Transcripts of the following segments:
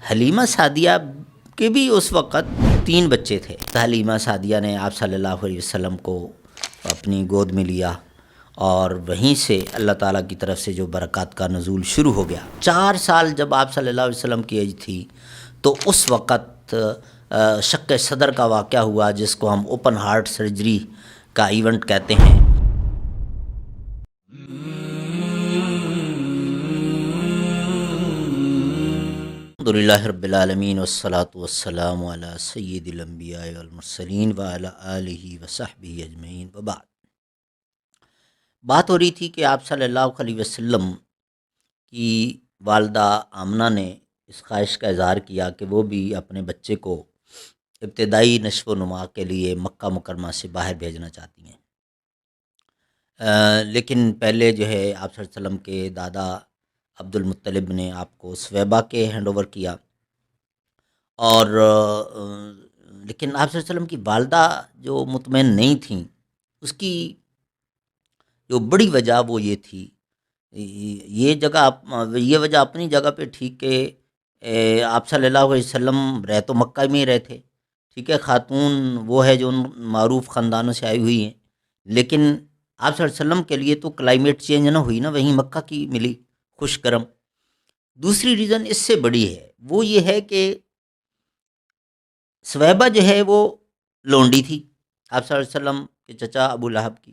حلیمہ سعدیہ کے بھی اس وقت 3 بچے تھے۔ حلیمہ سعدیہ نے آپ صلی اللہ علیہ وسلم کو اپنی گود میں لیا اور وہیں سے اللہ تعالیٰ کی طرف سے جو برکات کا نزول شروع ہو گیا۔ 4 سال جب آپ صلی اللہ علیہ وسلم کی ایج تھی تو اس وقت شق صدر کا واقعہ ہوا، جس کو ہم اوپن ہارٹ سرجری کا ایونٹ کہتے ہیں۔ الحمدللہ رب العالمین والصلاة والسلام علی سید الانبیاء والمرسلین وعلی آلہ وصحبہ اجمعین وبعد۔ بات ہو رہی تھی کہ آپ صلی اللہ علیہ وسلم کی والدہ آمنہ نے اس خواہش کا اظہار کیا کہ وہ بھی اپنے بچے کو ابتدائی نشو و نما کے لیے مکہ مکرمہ سے باہر بھیجنا چاہتی ہیں، لیکن پہلے جو ہے آپ صلی اللہ علیہ وسلم کے دادا عبد المطلب نے آپ کو سویبہ کے ہینڈ اوور کیا، اور لیکن آپ صلی اللہ علیہ وسلم کی والدہ جو مطمئن نہیں تھیں، اس کی جو بڑی وجہ وہ یہ تھی، یہ وجہ اپنی جگہ پہ ٹھیک کہ آپ صلی اللہ علیہ وسلم رہ تو مکہ میں ہی رہے تھے، ٹھیک ہے، خاتون وہ ہے جو ان معروف خاندانوں سے آئی ہوئی ہیں، لیکن آپ صلی اللہ علیہ وسلم کے لیے تو کلائمیٹ چینج نہ ہوئی نا، وہیں مکہ کی ملی خوش گرم۔ دوسری ریزن اس سے بڑی ہے، وہ یہ ہے کہ سویبہ جو ہے وہ لونڈی تھی آپ صلی اللہ علیہ وسلم کے چچا ابو لہب کی۔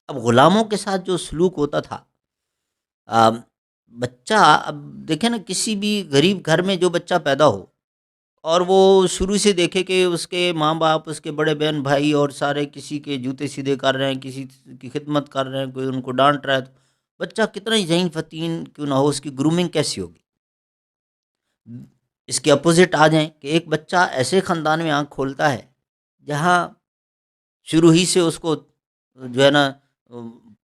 اب غلاموں کے ساتھ جو سلوک ہوتا تھا، بچہ، اب دیکھیں نا، کسی بھی غریب گھر میں جو بچہ پیدا ہو اور وہ شروع سے دیکھے کہ اس کے ماں باپ، اس کے بڑے بہن بھائی اور سارے کسی کے جوتے سیدھے کر رہے ہیں، کسی کی خدمت کر رہے ہیں، کوئی ان کو ڈانٹ رہا ہے، تو بچہ کتنا ہی ذہین فتین کیوں نہ ہو، اس کی گرومنگ کیسی ہوگی؟ اس کے اپوزٹ آ جائیں کہ ایک بچہ ایسے خاندان میں آنکھ کھولتا ہے جہاں شروع ہی سے اس کو جو ہے نا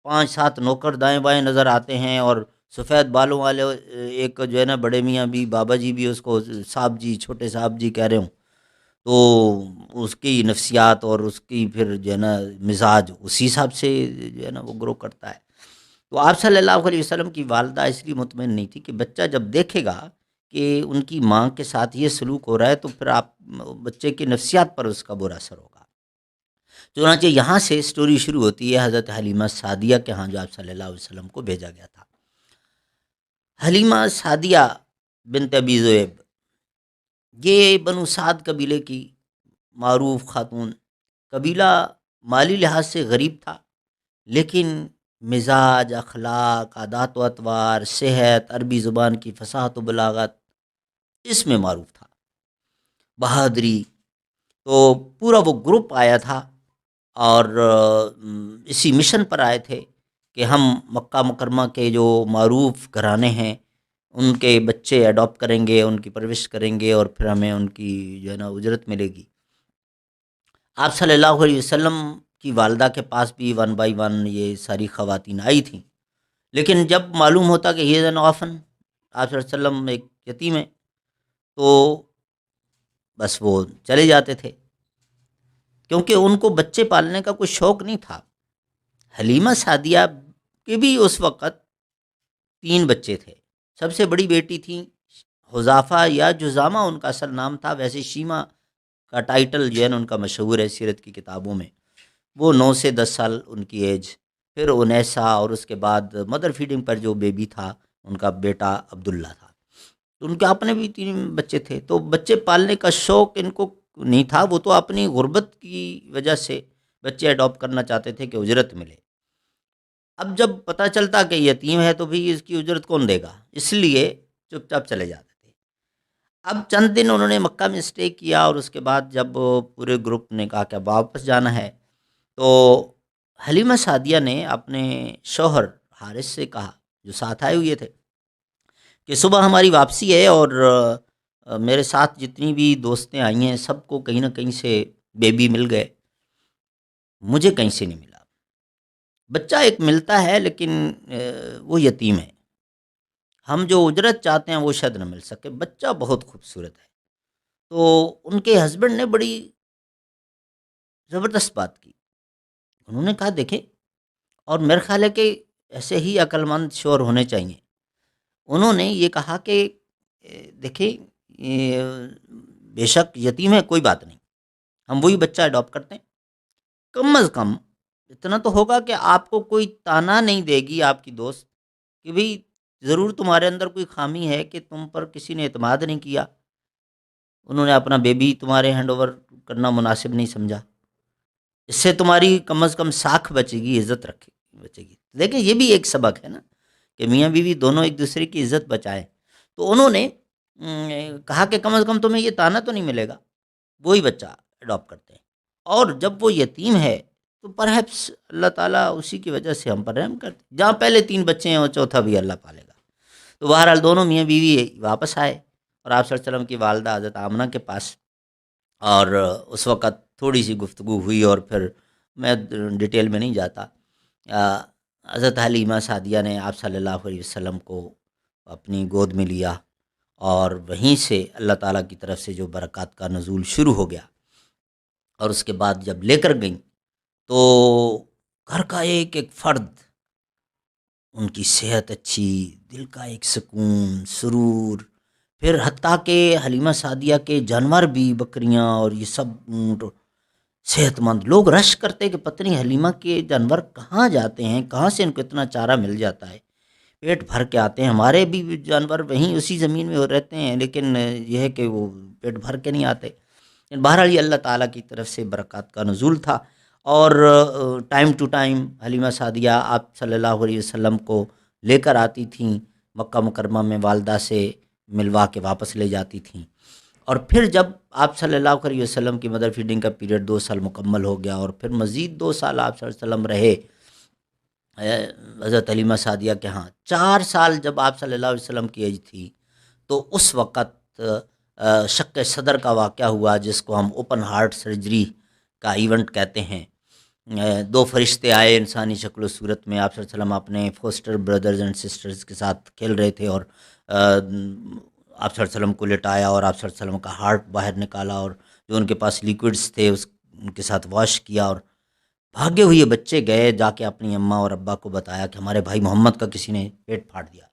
5-7 نوکر دائیں بائیں نظر آتے ہیں، اور سفید بالوں والے ایک جو ہے نا بڑے میاں بھی، بابا جی بھی اس کو صاحب جی، چھوٹے صاحب جی کہہ رہے ہوں، تو اس کی نفسیات اور اس کی پھر جو ہے نا مزاج اسی حساب سے جو ہے نا وہ گرو کرتا ہے۔ تو آپ صلی اللہ علیہ وسلم کی والدہ اس لیے مطمئن نہیں تھی کہ بچہ جب دیکھے گا کہ ان کی ماں کے ساتھ یہ سلوک ہو رہا ہے تو پھر آپ بچے کی نفسیات پر اس کا برا اثر ہوگا۔ چنانچہ یہاں سے سٹوری شروع ہوتی ہے حضرت حلیمہ سعدیہ کے ہاں، جو آپ صلی اللہ علیہ وسلم کو بھیجا گیا تھا۔ حلیمہ سعدیہ بنت ابی ذؤیب، یہ بنو سعد قبیلے کی معروف خاتون، قبیلہ مالی لحاظ سے غریب تھا، لیکن مزاج، اخلاق، عادات و اطوار، صحت، عربی زبان کی فصاحت و بلاغت، اس میں معروف تھا، بہادری۔ تو پورا وہ گروپ آیا تھا اور اسی مشن پر آئے تھے کہ ہم مکہ مکرمہ کے جو معروف گھرانے ہیں ان کے بچے اڈاپٹ کریں گے، ان کی پرورش کریں گے، اور پھر ہمیں ان کی جو ہے نا اجرت ملے گی۔ آپ صلی اللہ علیہ وسلم کی والدہ کے پاس بھی 1 بائی 1 یہ ساری خواتین آئی تھیں، لیکن جب معلوم ہوتا کہ ہی از این آفن، آپ صلی اللہ علیہ وسلم ایک یتیم ہیں، تو بس وہ چلے جاتے تھے، کیونکہ ان کو بچے پالنے کا کوئی شوق نہیں تھا۔ حلیمہ سعدیہ کے بھی اس وقت 3 بچے تھے۔ سب سے بڑی بیٹی تھی حذافہ یا جذامہ ان کا اصل نام تھا، ویسے شیمہ کا ٹائٹل جو ہے نا ان کا مشہور ہے سیرت کی کتابوں میں۔ وہ 9 سے 10 سال ان کی ایج، پھر انیسا، اور اس کے بعد مدر فیڈنگ پر جو بیبی تھا ان کا بیٹا عبداللہ تھا۔ تو ان کے اپنے بھی 3 بچے تھے، تو بچے پالنے کا شوق ان کو نہیں تھا، وہ تو اپنی غربت کی وجہ سے بچے اڈاپٹ کرنا چاہتے تھے کہ اجرت ملے۔ اب جب پتہ چلتا کہ یتیم ہے تو بھی اس کی اجرت کون دے گا، اس لیے چپ چاپ چلے جاتے تھے۔ اب چند دن انہوں نے مکہ میں اسٹے کیا، اور اس کے بعد جب پورے گروپ نے کہا کہ اب واپس جانا ہے، تو حلیمہ سعدیہ نے اپنے شوہر حارث سے کہا، جو ساتھ آئے ہوئے تھے، کہ صبح ہماری واپسی ہے، اور میرے ساتھ جتنی بھی دوستیں آئی ہیں سب کو کہیں نہ کہیں سے بیبی مل گئے، مجھے کہیں سے نہیں ملا۔ بچہ ایک ملتا ہے لیکن وہ یتیم ہے، ہم جو اجرت چاہتے ہیں وہ شاید نہ مل سکے، بچہ بہت خوبصورت ہے۔ تو ان کے ہسبینڈ نے بڑی زبردست بات کی، انہوں نے کہا دیکھیں، اور میرا خیال ہے کہ ایسے ہی عقل مند شوہر ہونے چاہیے، انہوں نے یہ کہا کہ دیکھیں بے شک یتیم ہے کوئی بات نہیں، ہم وہی بچہ اڈاپٹ کرتے ہیں، کم از کم اتنا تو ہوگا کہ آپ کو کوئی تانا نہیں دے گی آپ کی دوست کہ بھئی ضرور تمہارے اندر کوئی خامی ہے کہ تم پر کسی نے اعتماد نہیں کیا، انہوں نے اپنا بیبی تمہارے ہینڈ اوور کرنا مناسب نہیں سمجھا، اس سے تمہاری کم از کم ساکھ بچے گی، عزت رکھے بچے گی۔ دیکھیں یہ بھی ایک سبق ہے نا کہ میاں بیوی دونوں ایک دوسرے کی عزت بچائیں، تو انہوں نے کہا کہ کم از کم تمہیں یہ تانا تو نہیں ملے گا، وہی بچہ اڈاپٹ کرتے ہیں، اور جب وہ یتیم ہے تو پرہیپس اللہ تعالیٰ اسی کی وجہ سے ہم پر رحم کرتے ہیں، جہاں پہلے 3 بچے ہیں اور چوتھا بھی اللہ پالے گا۔ تو بہرحال دونوں میاں بیوی واپس آئے اور آپ صلی اللہ علیہ وسلم کی والدہ حضرت آمنہ کے پاس، اور اس وقت تھوڑی سی گفتگو ہوئی، اور پھر میں ڈیٹیل میں نہیں جاتا، آ، حضرت حلیمہ سعدیہ نے آپ صلی اللہ علیہ وسلم کو اپنی گود میں لیا، اور وہیں سے اللہ تعالیٰ کی طرف سے جو برکات کا نزول شروع ہو گیا، اور اس کے بعد جب لے کر گئیں تو گھر کا ایک ایک فرد، ان کی صحت اچھی، دل کا ایک سکون سرور، پھر حتیٰ کہ حلیمہ سعدیہ کے جانور بھی، بکریاں اور یہ سب اونٹ، صحت مند، لوگ رش کرتے کہ پتہ نہیں حلیمہ کے جانور کہاں جاتے ہیں، کہاں سے ان کو اتنا چارہ مل جاتا ہے، پیٹ بھر کے آتے ہیں، ہمارے بھی جانور وہیں اسی زمین میں رہتے ہیں، لیکن یہ ہے کہ وہ پیٹ بھر کے نہیں آتے۔ بہرحال یہ اللہ تعالیٰ کی طرف سے برکات کا نزول تھا، اور ٹائم ٹو ٹائم حلیمہ سعدیہ آپ صلی اللہ علیہ وسلم کو لے کر آتی تھیں، مکہ مکرمہ میں والدہ سے ملوا کے واپس لے جاتی تھیں، اور پھر جب آپ صلی اللہ علیہ وسلم کی مدر فیڈنگ کا پیریڈ 2 سال مکمل ہو گیا، اور پھر مزید 2 سال آپ صلی اللہ علیہ وسلم رہے حضرت حلیمہ سعدیہ کے ہاں، 4 سال جب آپ صلی اللہ علیہ وسلم کی ایج تھی، تو اس وقت شق صدر کا واقعہ ہوا، جس کو ہم اوپن ہارٹ سرجری کا ایونٹ کہتے ہیں۔ 2 فرشتے آئے انسانی شکل و صورت میں، آپ صلی اللہ علیہ وسلم اپنے فوسٹر بردرز اینڈ سسٹرز کے ساتھ کھیل رہے تھے، اور آپ صلی اللہ علیہ وسلم کو لٹایا، اور آپ صلی اللہ علیہ وسلم کا ہارٹ باہر نکالا، اور جو ان کے پاس لیکوڈز تھے ان کے ساتھ واش کیا، اور بھاگے ہوئے بچے گئے جا کے اپنی اماں اور ابا کو بتایا کہ ہمارے بھائی محمد کا کسی نے پیٹ پھاڑ دیا۔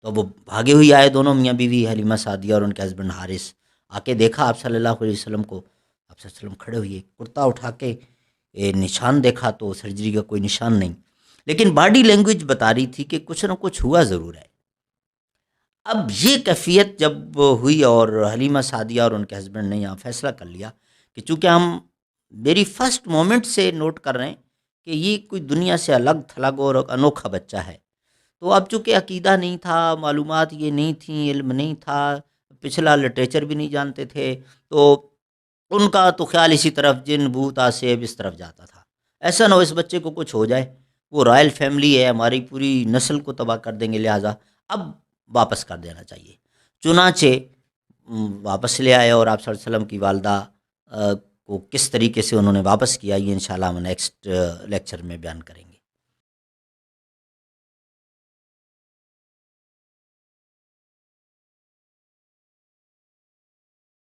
تو وہ بھاگے ہوئے آئے دونوں میاں بیوی، حلیمہ سعدیہ اور ان کے ہسبینڈ حارث، آ کے دیکھا آپ صلی اللہ علیہ وسلم کو، آپ صلی اللہ علیہ وسلم کھڑے ہوئے، کرتا اٹھا کے نشان دیکھا تو سرجری کا کوئی نشان نہیں، لیکن باڈی لینگویج بتا رہی تھی کہ کچھ نہ کچھ ہوا ضرور ہے۔ اب یہ کیفیت جب ہوئی، اور حلیمہ سعدیہ اور ان کے ہسبینڈ نے یہاں فیصلہ کر لیا کہ چونکہ ہم میری فرسٹ مومنٹ سے نوٹ کر رہے ہیں کہ یہ کوئی دنیا سے الگ تھلگ اور انوکھا بچہ ہے، تو اب چونکہ عقیدہ نہیں تھا، معلومات یہ نہیں تھیں، علم نہیں تھا، پچھلا لٹریچر بھی نہیں جانتے تھے، تو ان کا تو خیال اسی طرف جن بھوت آسیب اس طرف جاتا تھا، ایسا نہ ہو اس بچے کو کچھ ہو جائے، وہ رائل فیملی ہے، ہماری پوری نسل کو تباہ کر دیں گے، لہٰذا اب واپس کر دینا چاہیے۔ چنانچہ واپس لے آئے، اور آپ صلی اللہ علیہ وسلم کی والدہ کو کس طریقے سے انہوں نے واپس کیا، یہ انشاءاللہ ہم نیکسٹ لیکچر میں بیان کریں گے۔